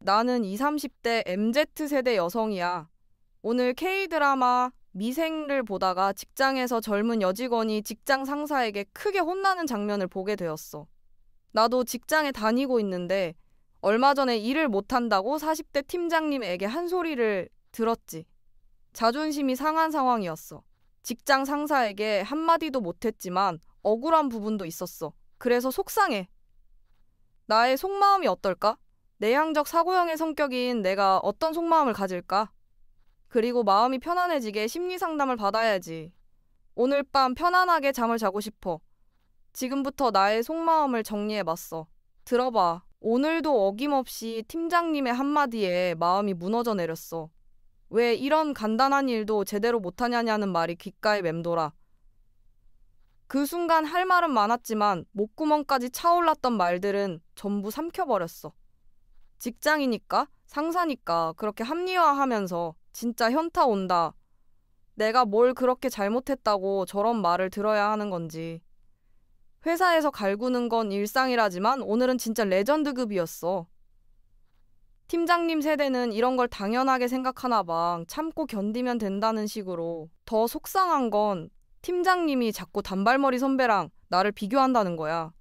나는 20, 30대 MZ세대 여성이야. 오늘 K드라마 미생를 보다가 직장에서 젊은 여직원이 직장 상사에게 크게 혼나는 장면을 보게 되었어. 나도 직장에 다니고 있는데 얼마 전에 일을 못한다고 40대 팀장님에게 한 소리를 들었지. 자존심이 상한 상황이었어. 직장 상사에게 한마디도 못했지만 억울한 부분도 있었어. 그래서 속상해. 나의 속마음이 어떨까? 내향적 사고형의 성격인 내가 어떤 속마음을 가질까? 그리고 마음이 편안해지게 심리 상담을 받아야지. 오늘 밤 편안하게 잠을 자고 싶어. 지금부터 나의 속마음을 정리해봤어. 들어봐. 오늘도 어김없이 팀장님의 한마디에 마음이 무너져 내렸어. 왜 이런 간단한 일도 제대로 못하냐냐는 말이 귓가에 맴돌아. 그 순간 할 말은 많았지만 목구멍까지 차올랐던 말들은 전부 삼켜버렸어. 직장이니까, 상사니까 그렇게 합리화하면서 진짜 현타 온다. 내가 뭘 그렇게 잘못했다고 저런 말을 들어야 하는 건지. 회사에서 갈구는 건 일상이라지만 오늘은 진짜 레전드급이었어. 팀장님 세대는 이런 걸 당연하게 생각하나 봐. 참고 견디면 된다는 식으로. 더 속상한 건 팀장님이 자꾸 단발머리 선배랑 나를 비교한다는 거야.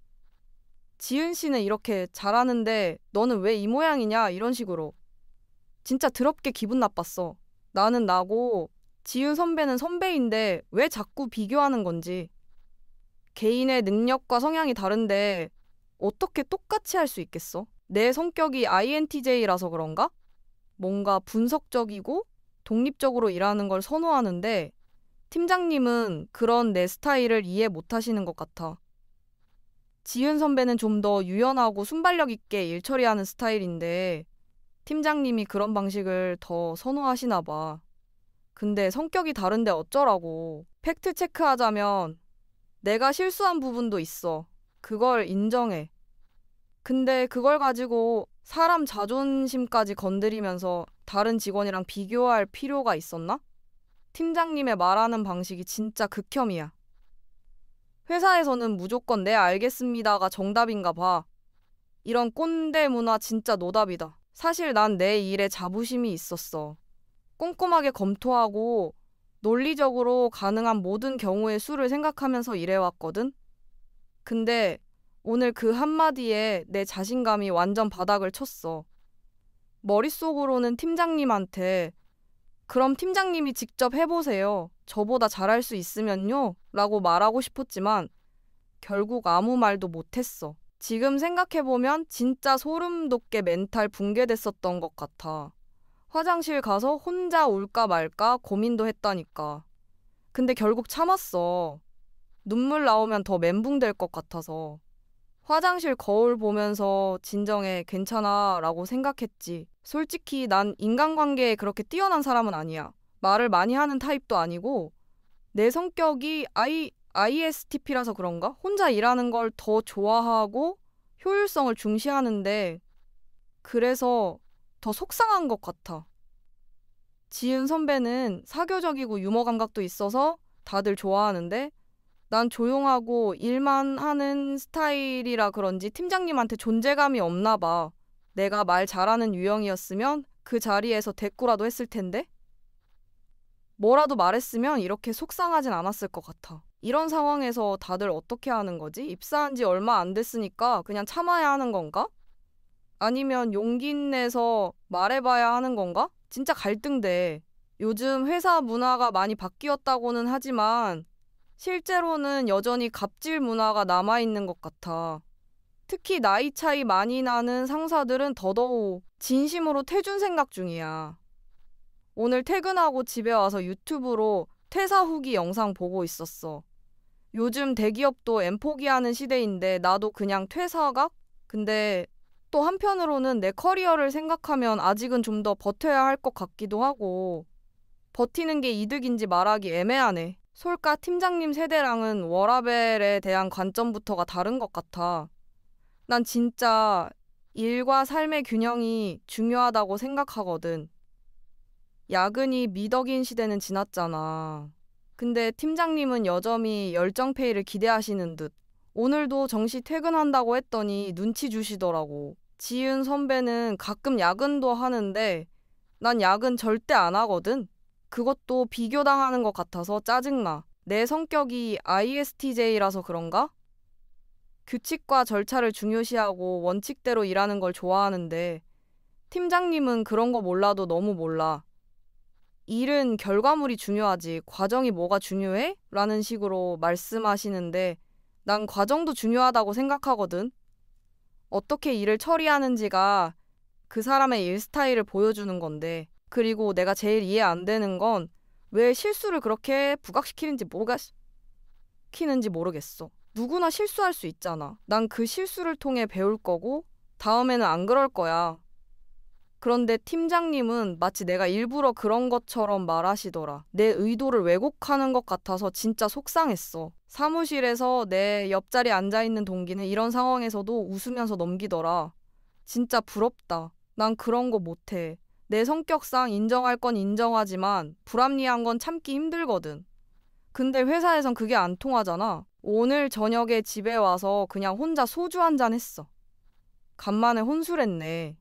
지은 씨는 이렇게 잘하는데 너는 왜 이 모양이냐 이런 식으로. 진짜 더럽게 기분 나빴어. 나는 나고 지은 선배는 선배인데 왜 자꾸 비교하는 건지. 개인의 능력과 성향이 다른데 어떻게 똑같이 할 수 있겠어? 내 성격이 INTJ라서 그런가? 뭔가 분석적이고 독립적으로 일하는 걸 선호하는데 팀장님은 그런 내 스타일을 이해 못 하시는 것 같아. 지은 선배는 좀 더 유연하고 순발력 있게 일 처리하는 스타일인데 팀장님이 그런 방식을 더 선호하시나 봐. 근데 성격이 다른데 어쩌라고. 팩트 체크하자면 내가 실수한 부분도 있어. 그걸 인정해. 근데 그걸 가지고 사람 자존심까지 건드리면서 다른 직원이랑 비교할 필요가 있었나? 팀장님의 말하는 방식이 진짜 극혐이야. 회사에서는 무조건 네 알겠습니다가 정답인가 봐. 이런 꼰대 문화 진짜 노답이다. 사실 난 내 일에 자부심이 있었어. 꼼꼼하게 검토하고 논리적으로 가능한 모든 경우의 수를 생각하면서 일해왔거든. 근데 오늘 그 한마디에 내 자신감이 완전 바닥을 쳤어. 머릿속으로는 팀장님한테 그럼 팀장님이 직접 해보세요. 저보다 잘할 수 있으면요. 라고 말하고 싶었지만 결국 아무 말도 못했어. 지금 생각해보면 진짜 소름 돋게 멘탈 붕괴됐었던 것 같아. 화장실 가서 혼자 울까 말까 고민도 했다니까. 근데 결국 참았어. 눈물 나오면 더 멘붕될 것 같아서. 화장실 거울 보면서 진정해, 괜찮아 라고 생각했지. 솔직히 난 인간관계에 그렇게 뛰어난 사람은 아니야. 말을 많이 하는 타입도 아니고 내 성격이 ISTP라서 그런가? 혼자 일하는 걸 더 좋아하고 효율성을 중시하는데 그래서 더 속상한 것 같아. 지은 선배는 사교적이고 유머 감각도 있어서 다들 좋아하는데 난 조용하고 일만 하는 스타일이라 그런지 팀장님한테 존재감이 없나 봐. 내가 말 잘하는 유형이었으면 그 자리에서 대꾸라도 했을 텐데? 뭐라도 말했으면 이렇게 속상하진 않았을 것 같아. 이런 상황에서 다들 어떻게 하는 거지? 입사한 지 얼마 안 됐으니까 그냥 참아야 하는 건가? 아니면 용기 내서 말해봐야 하는 건가? 진짜 갈등돼. 요즘 회사 문화가 많이 바뀌었다고는 하지만 실제로는 여전히 갑질 문화가 남아있는 것 같아. 특히 나이 차이 많이 나는 상사들은 더더욱 진심으로 퇴준 생각 중이야. 오늘 퇴근하고 집에 와서 유튜브로 퇴사 후기 영상 보고 있었어. 요즘 대기업도 엠포기하는 시대인데 나도 그냥 퇴사각? 근데 또 한편으로는 내 커리어를 생각하면 아직은 좀 더 버텨야 할 것 같기도 하고 버티는 게 이득인지 말하기 애매하네. 솔까 팀장님 세대랑은 워라밸에 대한 관점부터가 다른 것 같아. 난 진짜 일과 삶의 균형이 중요하다고 생각하거든. 야근이 미덕인 시대는 지났잖아. 근데 팀장님은 여전히 열정페이를 기대하시는 듯. 오늘도 정시 퇴근한다고 했더니 눈치 주시더라고. 지은 선배는 가끔 야근도 하는데 난 야근 절대 안 하거든. 그것도 비교당하는 것 같아서 짜증나. 내 성격이 ISTJ라서 그런가? 규칙과 절차를 중요시하고 원칙대로 일하는 걸 좋아하는데 팀장님은 그런 거 몰라도 너무 몰라. 일은 결과물이 중요하지 과정이 뭐가 중요해? 라는 식으로 말씀하시는데 난 과정도 중요하다고 생각하거든. 어떻게 일을 처리하는지가 그 사람의 일 스타일을 보여주는 건데 그리고 내가 제일 이해 안 되는 건 왜 실수를 그렇게 부각시키는지 뭐가 시키는지 모르겠어. 누구나 실수할 수 있잖아. 난 그 실수를 통해 배울 거고 다음에는 안 그럴 거야. 그런데 팀장님은 마치 내가 일부러 그런 것처럼 말하시더라. 내 의도를 왜곡하는 것 같아서 진짜 속상했어. 사무실에서 내 옆자리에 앉아있는 동기는 이런 상황에서도 웃으면서 넘기더라. 진짜 부럽다. 난 그런 거 못해. 내 성격상 인정할 건 인정하지만 불합리한 건 참기 힘들거든. 근데 회사에선 그게 안 통하잖아. 오늘 저녁에 집에 와서 그냥 혼자 소주 한 잔 했어. 간만에 혼술했네.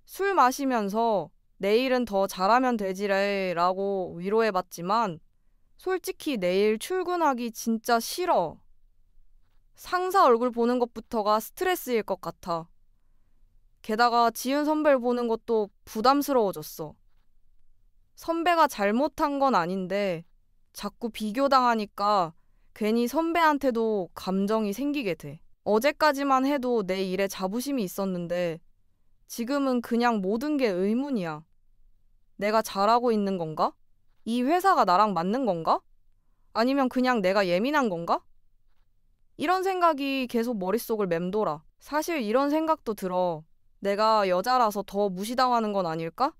술 마시면서 내일은 더 잘하면 되지래 라고 위로해봤지만 솔직히 내일 출근하기 진짜 싫어. 상사 얼굴 보는 것부터가 스트레스일 것 같아. 게다가 지은 선배를 보는 것도 부담스러워졌어. 선배가 잘못한 건 아닌데 자꾸 비교당하니까 괜히 선배한테도 감정이 생기게 돼. 어제까지만 해도 내 일에 자부심이 있었는데 지금은 그냥 모든 게 의문이야. 내가 잘하고 있는 건가? 이 회사가 나랑 맞는 건가? 아니면 그냥 내가 예민한 건가? 이런 생각이 계속 머릿속을 맴돌아. 사실 이런 생각도 들어. 내가 여자라서 더 무시당하는 건 아닐까?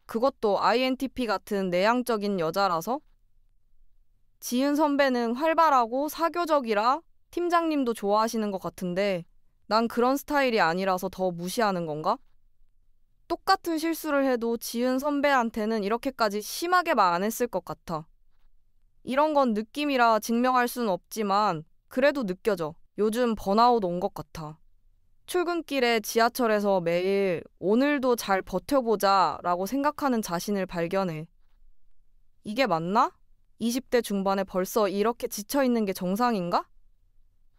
그것도 INTP 같은 내향적인 여자라서? 지은 선배는 활발하고 사교적이라 팀장님도 좋아하시는 것 같은데 난 그런 스타일이 아니라서 더 무시하는 건가? 똑같은 실수를 해도 지은 선배한테는 이렇게까지 심하게 말 안 했을 것 같아. 이런 건 느낌이라 증명할 수는 없지만 그래도 느껴져. 요즘 번아웃 온 것 같아. 출근길에 지하철에서 매일 오늘도 잘 버텨보자 라고 생각하는 자신을 발견해. 이게 맞나? 20대 중반에 벌써 이렇게 지쳐있는 게 정상인가?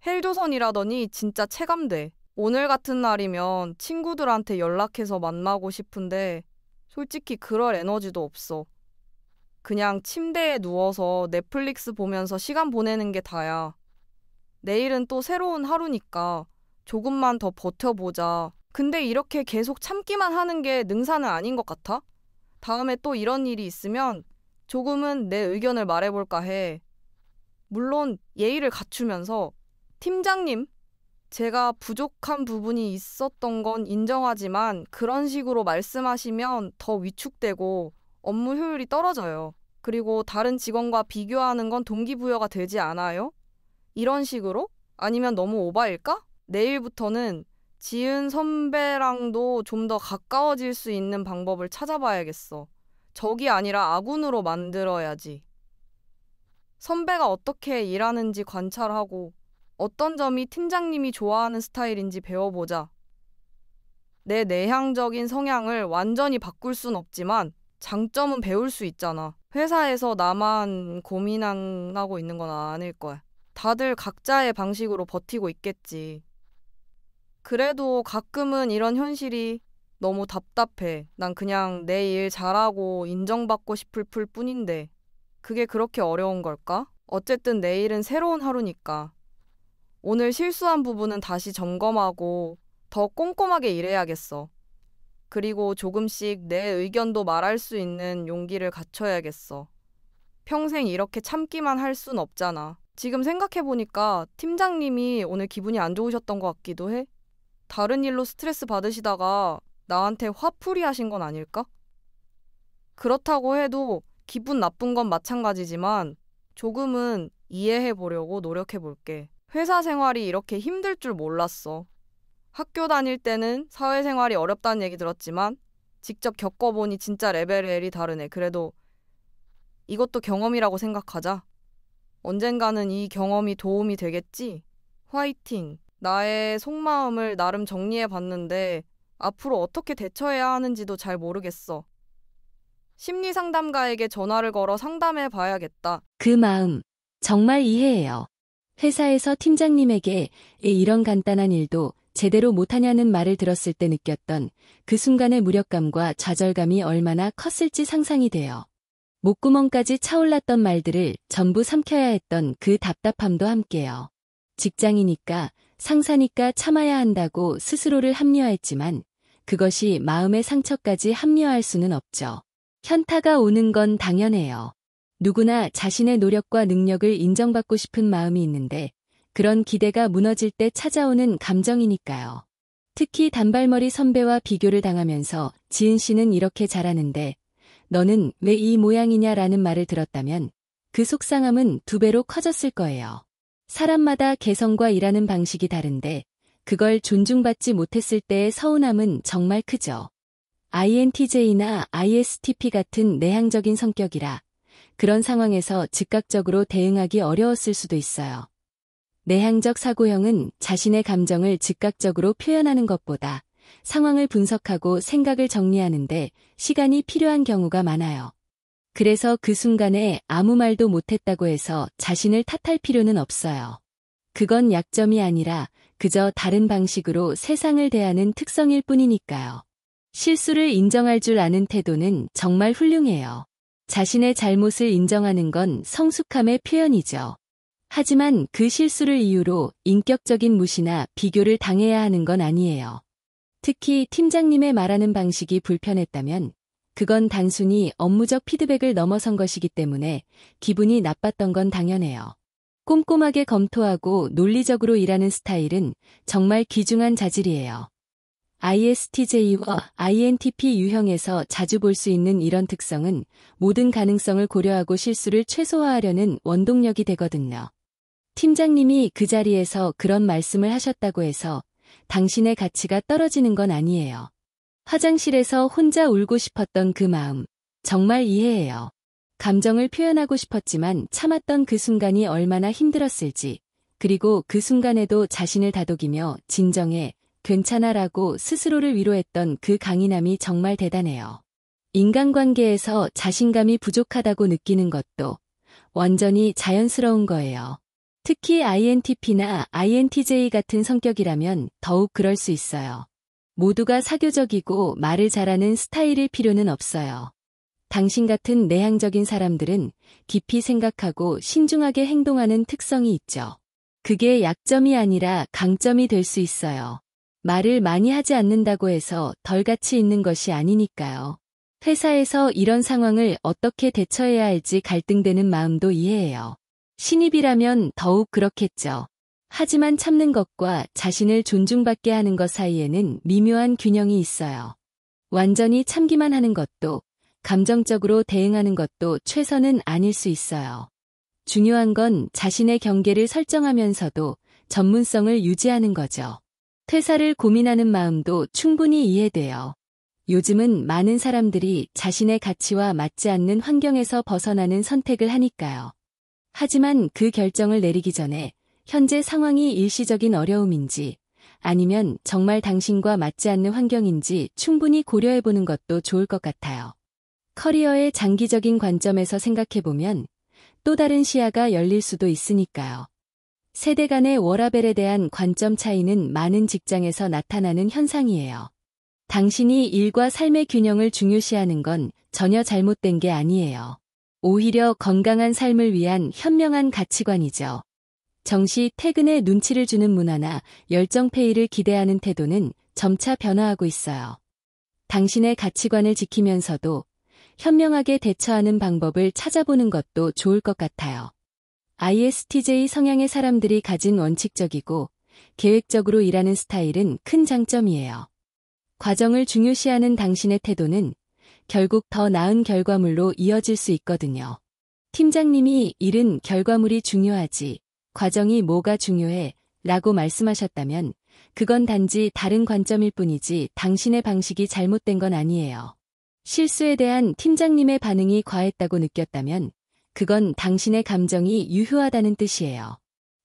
헬조선이라더니 진짜 체감돼. 오늘 같은 날이면 친구들한테 연락해서 만나고 싶은데 솔직히 그럴 에너지도 없어. 그냥 침대에 누워서 넷플릭스 보면서 시간 보내는 게 다야. 내일은 또 새로운 하루니까 조금만 더 버텨보자. 근데 이렇게 계속 참기만 하는 게 능사는 아닌 것 같아? 다음에 또 이런 일이 있으면 조금은 내 의견을 말해볼까 해. 물론 예의를 갖추면서 팀장님, 제가 부족한 부분이 있었던 건 인정하지만 그런 식으로 말씀하시면 더 위축되고 업무 효율이 떨어져요. 그리고 다른 직원과 비교하는 건 동기부여가 되지 않아요? 이런 식으로? 아니면 너무 오바일까? 내일부터는 지은 선배랑도 좀 더 가까워질 수 있는 방법을 찾아봐야겠어. 적이 아니라 아군으로 만들어야지. 선배가 어떻게 일하는지 관찰하고 어떤 점이 팀장님이 좋아하는 스타일인지 배워보자. 내 내향적인 성향을 완전히 바꿀 순 없지만 장점은 배울 수 있잖아. 회사에서 나만 고민하고 있는 건 아닐 거야. 다들 각자의 방식으로 버티고 있겠지. 그래도 가끔은 이런 현실이 너무 답답해. 난 그냥 내 일 잘하고 인정받고 싶을 뿐인데 그게 그렇게 어려운 걸까? 어쨌든 내일은 새로운 하루니까. 오늘 실수한 부분은 다시 점검하고 더 꼼꼼하게 일해야겠어. 그리고 조금씩 내 의견도 말할 수 있는 용기를 갖춰야겠어. 평생 이렇게 참기만 할 순 없잖아. 지금 생각해보니까 팀장님이 오늘 기분이 안 좋으셨던 것 같기도 해. 다른 일로 스트레스 받으시다가 나한테 화풀이 하신 건 아닐까? 그렇다고 해도 기분 나쁜 건 마찬가지지만 조금은 이해해 보려고 노력해 볼게. 회사 생활이 이렇게 힘들 줄 몰랐어. 학교 다닐 때는 사회생활이 어렵다는 얘기 들었지만 직접 겪어보니 진짜 레벨이 다르네. 그래도 이것도 경험이라고 생각하자. 언젠가는 이 경험이 도움이 되겠지? 화이팅! 나의 속마음을 나름 정리해 봤는데 앞으로 어떻게 대처해야 하는지도 잘 모르겠어. 심리 상담가에게 전화를 걸어 상담해 봐야겠다. 그 마음 정말 이해해요. 회사에서 팀장님에게 이런 간단한 일도 제대로 못하냐는 말을 들었을 때 느꼈던 그 순간의 무력감과 좌절감이 얼마나 컸을지 상상이 돼요. 목구멍까지 차올랐던 말들을 전부 삼켜야 했던 그 답답함도 함께요. 직장이니까, 상사니까 참아야 한다고 스스로를 합리화했지만 그것이 마음의 상처까지 합리화할 수는 없죠. 현타가 오는 건 당연해요. 누구나 자신의 노력과 능력을 인정받고 싶은 마음이 있는데 그런 기대가 무너질 때 찾아오는 감정이니까요. 특히 단발머리 선배와 비교를 당하면서 지은 씨는 이렇게 잘하는데 너는 왜 이 모양이냐라는 말을 들었다면 그 속상함은 2배로 커졌을 거예요. 사람마다 개성과 일하는 방식이 다른데 그걸 존중받지 못했을 때의 서운함은 정말 크죠. INTJ나 ISTP 같은 내향적인 성격이라 그런 상황에서 즉각적으로 대응하기 어려웠을 수도 있어요. 내향적 사고형은 자신의 감정을 즉각적으로 표현하는 것보다 상황을 분석하고 생각을 정리하는데 시간이 필요한 경우가 많아요. 그래서 그 순간에 아무 말도 못했다고 해서 자신을 탓할 필요는 없어요. 그건 약점이 아니라 그저 다른 방식으로 세상을 대하는 특성일 뿐이니까요. 실수를 인정할 줄 아는 태도는 정말 훌륭해요. 자신의 잘못을 인정하는 건 성숙함의 표현이죠. 하지만 그 실수를 이유로 인격적인 무시나 비교를 당해야 하는 건 아니에요. 특히 팀장님의 말하는 방식이 불편했다면 그건 단순히 업무적 피드백을 넘어선 것이기 때문에 기분이 나빴던 건 당연해요. 꼼꼼하게 검토하고 논리적으로 일하는 스타일은 정말 귀중한 자질이에요. ISTJ와 INTP 유형에서 자주 볼 수 있는 이런 특성은 모든 가능성을 고려하고 실수를 최소화하려는 원동력이 되거든요. 팀장님이 그 자리에서 그런 말씀을 하셨다고 해서 당신의 가치가 떨어지는 건 아니에요. 화장실에서 혼자 울고 싶었던 그 마음, 정말 이해해요. 감정을 표현하고 싶었지만 참았던 그 순간이 얼마나 힘들었을지, 그리고 그 순간에도 자신을 다독이며 진정해, 괜찮아라고 스스로를 위로했던 그 강인함이 정말 대단해요. 인간관계에서 자신감이 부족하다고 느끼는 것도 완전히 자연스러운 거예요. 특히 INTP나 INTJ 같은 성격이라면 더욱 그럴 수 있어요. 모두가 사교적이고 말을 잘하는 스타일일 필요는 없어요. 당신 같은 내향적인 사람들은 깊이 생각하고 신중하게 행동하는 특성이 있죠. 그게 약점이 아니라 강점이 될 수 있어요. 말을 많이 하지 않는다고 해서 덜 가치 있는 것이 아니니까요. 회사에서 이런 상황을 어떻게 대처해야 할지 갈등되는 마음도 이해해요. 신입이라면 더욱 그렇겠죠. 하지만 참는 것과 자신을 존중받게 하는 것 사이에는 미묘한 균형이 있어요. 완전히 참기만 하는 것도 감정적으로 대응하는 것도 최선은 아닐 수 있어요. 중요한 건 자신의 경계를 설정하면서도 전문성을 유지하는 거죠. 퇴사를 고민하는 마음도 충분히 이해돼요. 요즘은 많은 사람들이 자신의 가치와 맞지 않는 환경에서 벗어나는 선택을 하니까요. 하지만 그 결정을 내리기 전에 현재 상황이 일시적인 어려움인지 아니면 정말 당신과 맞지 않는 환경인지 충분히 고려해보는 것도 좋을 것 같아요. 커리어의 장기적인 관점에서 생각해보면 또 다른 시야가 열릴 수도 있으니까요. 세대 간의 워라밸에 대한 관점 차이는 많은 직장에서 나타나는 현상이에요. 당신이 일과 삶의 균형을 중요시하는 건 전혀 잘못된 게 아니에요. 오히려 건강한 삶을 위한 현명한 가치관이죠. 정시 퇴근에 눈치를 주는 문화나 열정페이를 기대하는 태도는 점차 변화하고 있어요. 당신의 가치관을 지키면서도 현명하게 대처하는 방법을 찾아보는 것도 좋을 것 같아요. ISTJ 성향의 사람들이 가진 원칙적이고 계획적으로 일하는 스타일은 큰 장점이에요. 과정을 중요시하는 당신의 태도는 결국 더 나은 결과물로 이어질 수 있거든요. 팀장님이 일은 결과물이 중요하지, 과정이 뭐가 중요해 라고 말씀하셨다면 그건 단지 다른 관점일 뿐이지 당신의 방식이 잘못된 건 아니에요. 실수에 대한 팀장님의 반응이 과했다고 느꼈다면 그건 당신의 감정이 유효하다는 뜻이에요.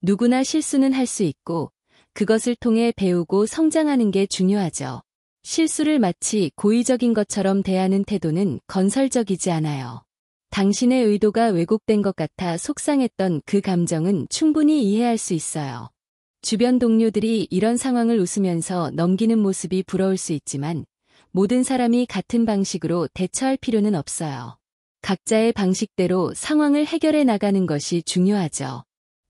누구나 실수는 할 수 있고 그것을 통해 배우고 성장하는 게 중요하죠. 실수를 마치 고의적인 것처럼 대하는 태도는 건설적이지 않아요. 당신의 의도가 왜곡된 것 같아 속상했던 그 감정은 충분히 이해할 수 있어요. 주변 동료들이 이런 상황을 웃으면서 넘기는 모습이 부러울 수 있지만 모든 사람이 같은 방식으로 대처할 필요는 없어요. 각자의 방식대로 상황을 해결해 나가는 것이 중요하죠.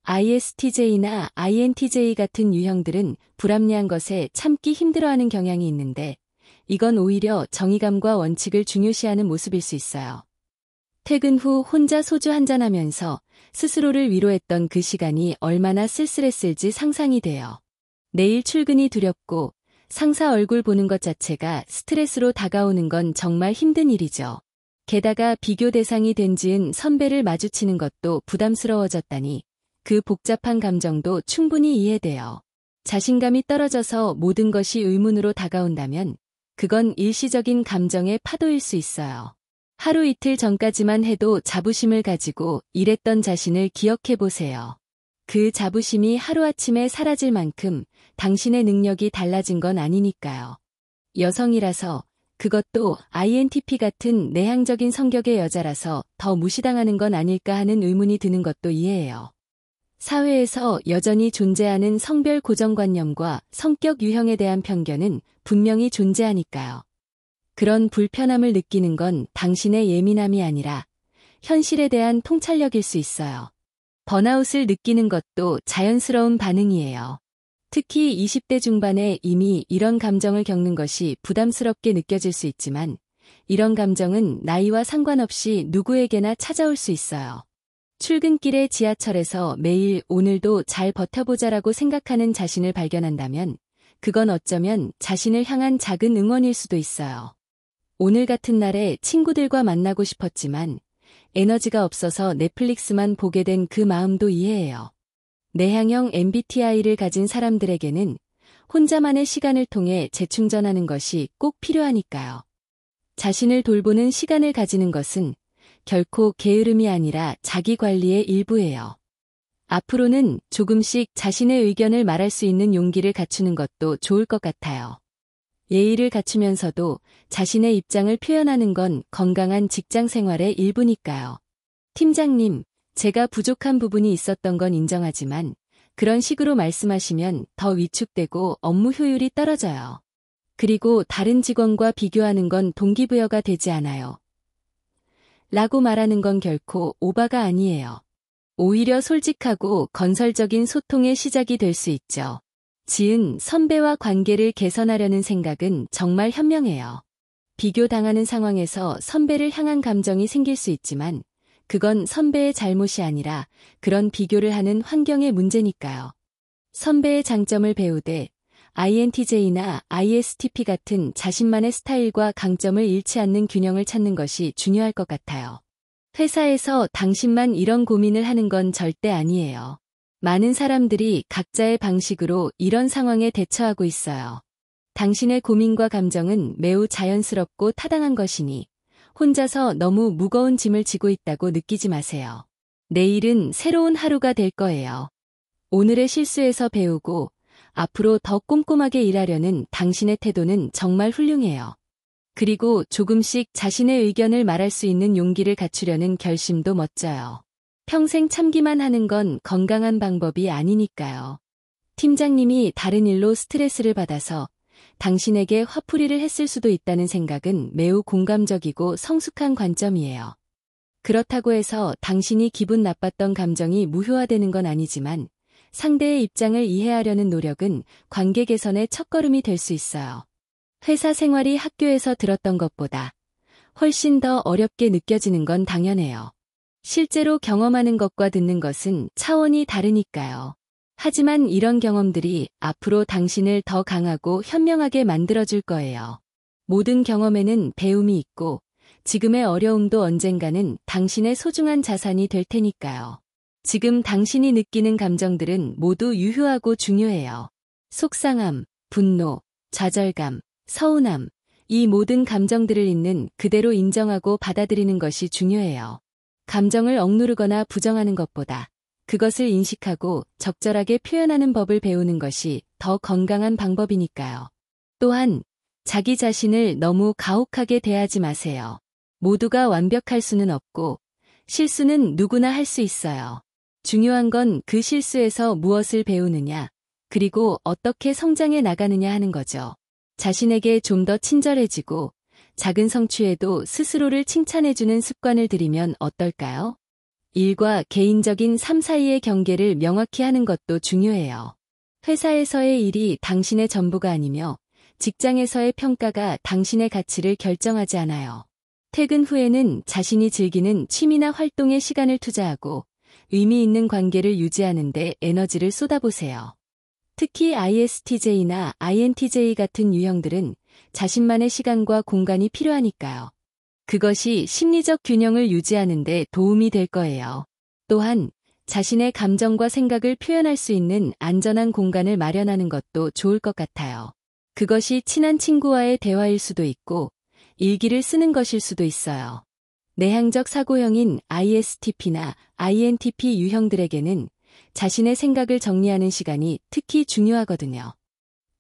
ISTJ나 INTJ 같은 유형들은 불합리한 것에 참기 힘들어하는 경향이 있는데 이건 오히려 정의감과 원칙을 중요시하는 모습일 수 있어요. 퇴근 후 혼자 소주 한잔하면서 스스로를 위로했던 그 시간이 얼마나 쓸쓸했을지 상상이 돼요. 내일 출근이 두렵고 상사 얼굴 보는 것 자체가 스트레스로 다가오는 건 정말 힘든 일이죠. 게다가 비교 대상이 된 지은 선배를 마주치는 것도 부담스러워졌다니 그 복잡한 감정도 충분히 이해돼요. 자신감이 떨어져서 모든 것이 의문으로 다가온다면 그건 일시적인 감정의 파도일 수 있어요. 하루 이틀 전까지만 해도 자부심을 가지고 일했던 자신을 기억해 보세요. 그 자부심이 하루아침에 사라질 만큼 당신의 능력이 달라진 건 아니니까요. 여성이라서 그것도 INTP 같은 내향적인 성격의 여자라서 더 무시당하는 건 아닐까 하는 의문이 드는 것도 이해해요. 사회에서 여전히 존재하는 성별 고정관념과 성격 유형에 대한 편견은 분명히 존재하니까요. 그런 불편함을 느끼는 건 당신의 예민함이 아니라 현실에 대한 통찰력일 수 있어요. 번아웃을 느끼는 것도 자연스러운 반응이에요. 특히 20대 중반에 이미 이런 감정을 겪는 것이 부담스럽게 느껴질 수 있지만 이런 감정은 나이와 상관없이 누구에게나 찾아올 수 있어요. 출근길에 지하철에서 매일 오늘도 잘 버텨보자라고 생각하는 자신을 발견한다면 그건 어쩌면 자신을 향한 작은 응원일 수도 있어요. 오늘 같은 날에 친구들과 만나고 싶었지만 에너지가 없어서 넷플릭스만 보게 된 그 마음도 이해해요. 내향형 MBTI를 가진 사람들에게는 혼자만의 시간을 통해 재충전하는 것이 꼭 필요하니까요. 자신을 돌보는 시간을 가지는 것은 결코 게으름이 아니라 자기 관리의 일부예요. 앞으로는 조금씩 자신의 의견을 말할 수 있는 용기를 갖추는 것도 좋을 것 같아요. 예의를 갖추면서도 자신의 입장을 표현하는 건 건강한 직장 생활의 일부니까요. 팀장님, 제가 부족한 부분이 있었던 건 인정하지만 그런 식으로 말씀하시면 더 위축되고 업무 효율이 떨어져요. 그리고 다른 직원과 비교하는 건 동기부여가 되지 않아요. 라고 말하는 건 결코 오바가 아니에요. 오히려 솔직하고 건설적인 소통의 시작이 될 수 있죠. 지은 선배와 관계를 개선하려는 생각은 정말 현명해요. 비교당하는 상황에서 선배를 향한 감정이 생길 수 있지만 그건 선배의 잘못이 아니라 그런 비교를 하는 환경의 문제니까요. 선배의 장점을 배우되 INTJ나 ISTP 같은 자신만의 스타일과 강점을 잃지 않는 균형을 찾는 것이 중요할 것 같아요. 회사에서 당신만 이런 고민을 하는 건 절대 아니에요. 많은 사람들이 각자의 방식으로 이런 상황에 대처하고 있어요. 당신의 고민과 감정은 매우 자연스럽고 타당한 것이니 혼자서 너무 무거운 짐을 지고 있다고 느끼지 마세요. 내일은 새로운 하루가 될 거예요. 오늘의 실수에서 배우고 앞으로 더 꼼꼼하게 일하려는 당신의 태도는 정말 훌륭해요. 그리고 조금씩 자신의 의견을 말할 수 있는 용기를 갖추려는 결심도 멋져요. 평생 참기만 하는 건 건강한 방법이 아니니까요. 팀장님이 다른 일로 스트레스를 받아서 당신에게 화풀이를 했을 수도 있다는 생각은 매우 공감적이고 성숙한 관점이에요. 그렇다고 해서 당신이 기분 나빴던 감정이 무효화되는 건 아니지만 상대의 입장을 이해하려는 노력은 관계 개선의 첫걸음이 될 수 있어요. 회사 생활이 학교에서 들었던 것보다 훨씬 더 어렵게 느껴지는 건 당연해요. 실제로 경험하는 것과 듣는 것은 차원이 다르니까요. 하지만 이런 경험들이 앞으로 당신을 더 강하고 현명하게 만들어줄 거예요. 모든 경험에는 배움이 있고 지금의 어려움도 언젠가는 당신의 소중한 자산이 될 테니까요. 지금 당신이 느끼는 감정들은 모두 유효하고 중요해요. 속상함, 분노, 좌절감, 서운함, 이 모든 감정들을 있는 그대로 인정하고 받아들이는 것이 중요해요. 감정을 억누르거나 부정하는 것보다 그것을 인식하고 적절하게 표현하는 법을 배우는 것이 더 건강한 방법이니까요. 또한 자기 자신을 너무 가혹하게 대하지 마세요. 모두가 완벽할 수는 없고 실수는 누구나 할 수 있어요. 중요한 건 그 실수에서 무엇을 배우느냐, 그리고 어떻게 성장해 나가느냐 하는 거죠. 자신에게 좀 더 친절해지고 작은 성취에도 스스로를 칭찬해주는 습관을 들이면 어떨까요? 일과 개인적인 삶 사이의 경계를 명확히 하는 것도 중요해요. 회사에서의 일이 당신의 전부가 아니며 직장에서의 평가가 당신의 가치를 결정하지 않아요. 퇴근 후에는 자신이 즐기는 취미나 활동에 시간을 투자하고 의미 있는 관계를 유지하는 데 에너지를 쏟아보세요. 특히 ISTJ나 INTJ 같은 유형들은 자신만의 시간과 공간이 필요하니까요. 그것이 심리적 균형을 유지하는 데 도움이 될 거예요. 또한 자신의 감정과 생각을 표현할 수 있는 안전한 공간을 마련하는 것도 좋을 것 같아요. 그것이 친한 친구와의 대화일 수도 있고 일기를 쓰는 것일 수도 있어요. 내향적 사고형인 ISTP나 INTP 유형들에게는 자신의 생각을 정리하는 시간이 특히 중요하거든요.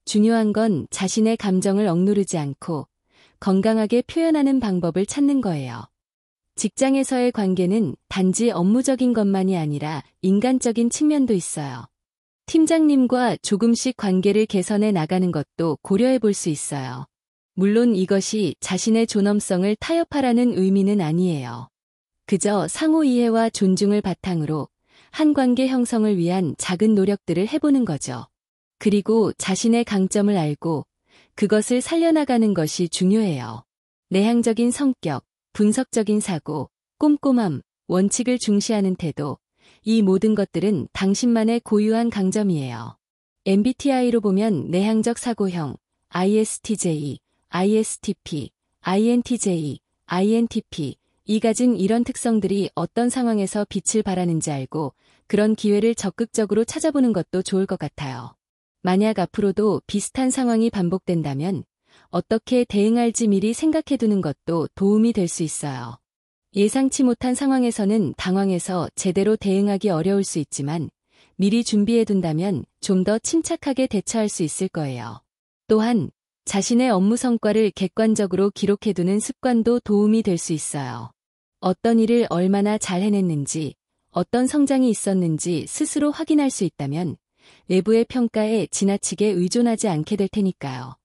중요한 건 자신의 감정을 억누르지 않고 건강하게 표현하는 방법을 찾는 거예요. 직장에서의 관계는 단지 업무적인 것만이 아니라 인간적인 측면도 있어요. 팀장님과 조금씩 관계를 개선해 나가는 것도 고려해 볼 수 있어요. 물론 이것이 자신의 존엄성을 타협하라는 의미는 아니에요. 그저 상호 이해와 존중을 바탕으로 한 관계 형성을 위한 작은 노력들을 해보는 거죠. 그리고 자신의 강점을 알고 그것을 살려나가는 것이 중요해요. 내향적인 성격, 분석적인 사고, 꼼꼼함, 원칙을 중시하는 태도, 이 모든 것들은 당신만의 고유한 강점이에요. MBTI로 보면 내향적 사고형, ISTJ, ISTP, INTJ, INTP, 이 가진 이런 특성들이 어떤 상황에서 빛을 발하는지 알고 그런 기회를 적극적으로 찾아보는 것도 좋을 것 같아요. 만약 앞으로도 비슷한 상황이 반복된다면 어떻게 대응할지 미리 생각해두는 것도 도움이 될 수 있어요. 예상치 못한 상황에서는 당황해서 제대로 대응하기 어려울 수 있지만 미리 준비해둔다면 좀 더 침착하게 대처할 수 있을 거예요. 또한 자신의 업무 성과를 객관적으로 기록해두는 습관도 도움이 될 수 있어요. 어떤 일을 얼마나 잘 해냈는지, 어떤 성장이 있었는지 스스로 확인할 수 있다면 외부의 평가에 지나치게 의존하지 않게 될 테니까요.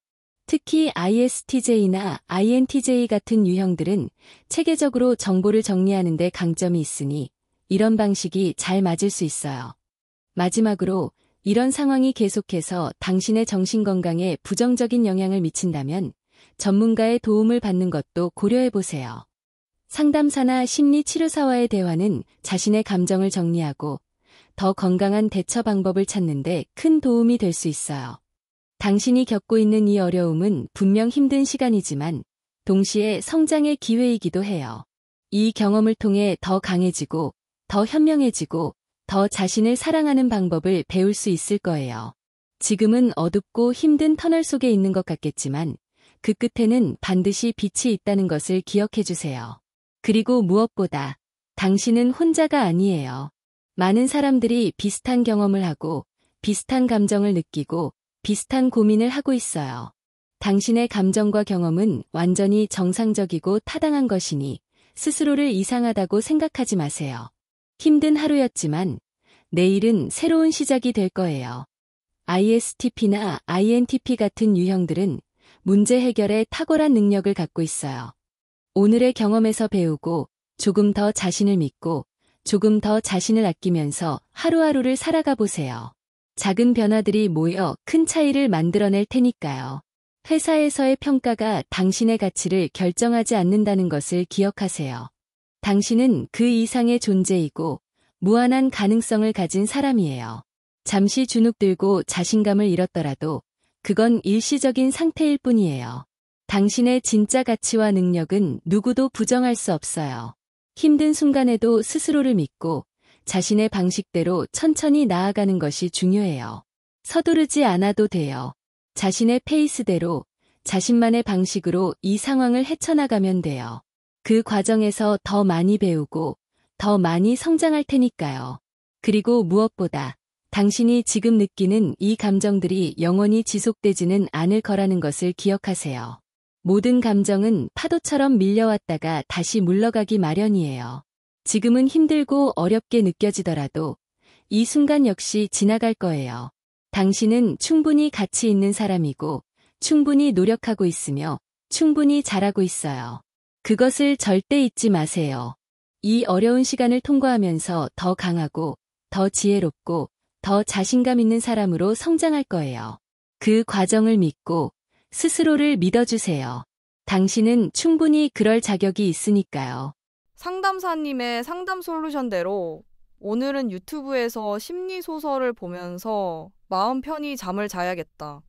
특히 ISTJ나 INTJ 같은 유형들은 체계적으로 정보를 정리하는 데 강점이 있으니 이런 방식이 잘 맞을 수 있어요. 마지막으로 이런 상황이 계속해서 당신의 정신건강에 부정적인 영향을 미친다면 전문가의 도움을 받는 것도 고려해보세요. 상담사나 심리치료사와의 대화는 자신의 감정을 정리하고 더 건강한 대처 방법을 찾는 데 큰 도움이 될 수 있어요. 당신이 겪고 있는 이 어려움은 분명 힘든 시간이지만 동시에 성장의 기회이기도 해요. 이 경험을 통해 더 강해지고 더 현명해지고 더 자신을 사랑하는 방법을 배울 수 있을 거예요. 지금은 어둡고 힘든 터널 속에 있는 것 같겠지만 그 끝에는 반드시 빛이 있다는 것을 기억해 주세요. 그리고 무엇보다 당신은 혼자가 아니에요. 많은 사람들이 비슷한 경험을 하고 비슷한 감정을 느끼고 비슷한 고민을 하고 있어요. 당신의 감정과 경험은 완전히 정상적이고 타당한 것이니 스스로를 이상하다고 생각하지 마세요. 힘든 하루였지만 내일은 새로운 시작이 될 거예요. ISTP나 INTP 같은 유형들은 문제 해결에 탁월한 능력을 갖고 있어요. 오늘의 경험에서 배우고 조금 더 자신을 믿고 조금 더 자신을 아끼면서 하루하루를 살아가 보세요. 작은 변화들이 모여 큰 차이를 만들어낼 테니까요. 회사에서의 평가가 당신의 가치를 결정하지 않는다는 것을 기억하세요. 당신은 그 이상의 존재이고 무한한 가능성을 가진 사람이에요. 잠시 주눅들고 자신감을 잃었더라도 그건 일시적인 상태일 뿐이에요. 당신의 진짜 가치와 능력은 누구도 부정할 수 없어요. 힘든 순간에도 스스로를 믿고 자신의 방식대로 천천히 나아가는 것이 중요해요. 서두르지 않아도 돼요. 자신의 페이스대로 자신만의 방식으로 이 상황을 헤쳐나가면 돼요. 그 과정에서 더 많이 배우고 더 많이 성장할 테니까요. 그리고 무엇보다 당신이 지금 느끼는 이 감정들이 영원히 지속되지는 않을 거라는 것을 기억하세요. 모든 감정은 파도처럼 밀려왔다가 다시 물러가기 마련이에요. 지금은 힘들고 어렵게 느껴지더라도 이 순간 역시 지나갈 거예요. 당신은 충분히 가치 있는 사람이고 충분히 노력하고 있으며 충분히 잘하고 있어요. 그것을 절대 잊지 마세요. 이 어려운 시간을 통과하면서 더 강하고 더 지혜롭고 더 자신감 있는 사람으로 성장할 거예요. 그 과정을 믿고 스스로를 믿어주세요. 당신은 충분히 그럴 자격이 있으니까요. 상담사님의 상담 솔루션대로 오늘은 유튜브에서 심리 소설을 보면서 마음 편히 잠을 자야겠다.